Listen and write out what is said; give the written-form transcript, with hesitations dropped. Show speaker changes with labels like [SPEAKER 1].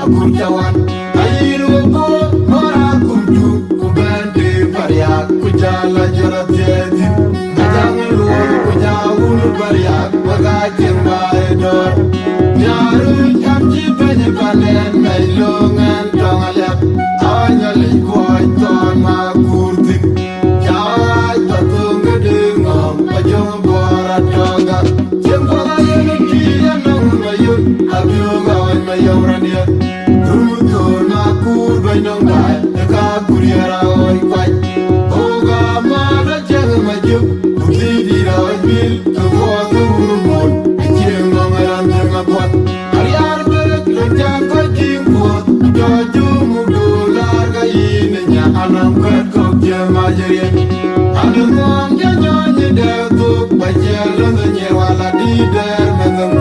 [SPEAKER 1] tawan ayiru ko mora kumju kubende paria kujala jarateti ajangru kujawul paria bagajemba edor yaru jamji penye palen mailongan tongalap anyali koi ton ma kurtin jawai tatung gedengom ajong bora toga jempola yuniki yanong mayut abyoga wan mayawrania Ruton makur bainong bai Eka kuriara oi kwai Oga mara jeng majuk Bukti dira oi bil Kepo ke urumon Ejeng ngongaran jeng akwat Ariar berek lejang kai king kuat Joju mudular kai inenya Anam ket kok jeng majerian Anu ngom janyo nyedek tuk Bajel lengenye wala di der mengem